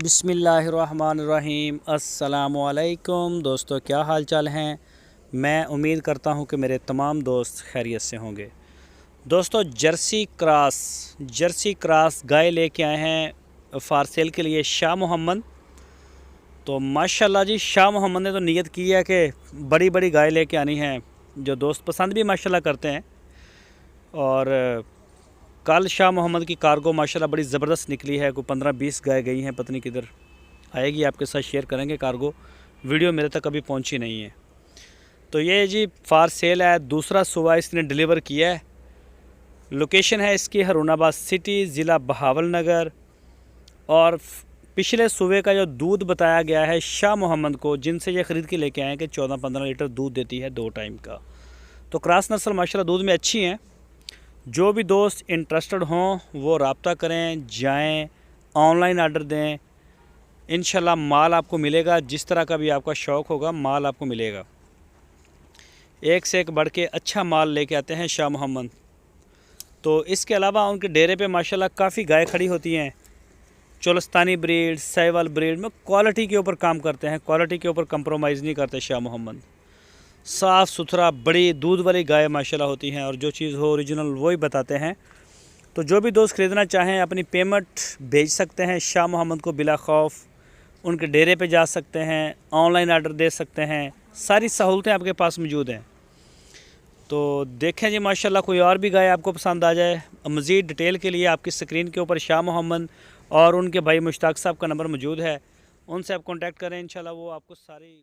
बिस्मिल्लाहिर्रहमानिर्रहीम। अस्सलामुअलैकुम दोस्तों, क्या हाल चाल हैं। मैं उम्मीद करता हूं कि मेरे तमाम दोस्त खैरियत से होंगे। दोस्तों, जर्सी क्रॉस गाय लेके आए हैं फार सेल के लिए शाह मोहम्मद। तो माशाल्लाह जी, शाह मोहम्मद ने तो नियत की है कि बड़ी बड़ी गाय लेके आनी है, जो दोस्त पसंद भी माशाल्लाह करते हैं। और कल शाह मोहम्मद की कार्गो माशाल्लाह बड़ी ज़बरदस्त निकली है। कोई 15-20 गाय गई हैं, पता नहीं किधर आएगी, आपके साथ शेयर करेंगे। कार्गो वीडियो मेरे तक अभी पहुंची नहीं है। तो ये जी फार सेल है, दूसरा सुबह इसने डिलीवर किया है। लोकेशन है इसकी हरुणाबाद सिटी, ज़िला बहावलनगर। और पिछले सुबह का जो दूध बताया गया है शाह मोहम्मद को, जिनसे ये ख़रीद के लेके आए हैं, कि 14-15 लीटर दूध देती है 2 टाइम का। तो क्रॉस नस्ल माशाल्लाह दूध में अच्छी हैं। जो भी दोस्त इंटरेस्टेड हों वो रब्ता करें, जाएं, ऑनलाइन आर्डर दें। इंशाल्लाह माल आपको मिलेगा, जिस तरह का भी आपका शौक़ होगा माल आपको मिलेगा। एक से एक बढ़ के अच्छा माल लेके आते हैं शाह मोहम्मद। तो इसके अलावा उनके डेरे पे माशाल्लाह काफ़ी गाय खड़ी होती हैं। चोलस्तानी ब्रीड, साहिवाल ब्रीड में क्वालिटी के ऊपर काम करते हैं, क्वालिटी के ऊपर कंप्रोमाइज़ नहीं करते शाह मोहम्मद। साफ़ सुथरा बड़ी दूध वाली गाय माशाल्लाह होती हैं, और जो चीज़ हो ओरिजिनल वही बताते हैं। तो जो भी दोस्त ख़रीदना चाहें अपनी पेमेंट भेज सकते हैं शाह मोहम्मद को बिला खौफ। उनके डेरे पे जा सकते हैं, ऑनलाइन आर्डर दे सकते हैं, सारी सहूलतें आपके पास मौजूद हैं। तो देखें जी माशाल्लाह, कोई और भी गाय आपको पसंद आ जाए। मज़ीद डिटेल के लिए आपकी स्क्रीन के ऊपर शाह मोहम्मद और उनके भाई मुश्ताक साहब का नंबर मौजूद है, उनसे आप कॉन्टैक्ट करें। इंशाल्लाह वो आपको सारी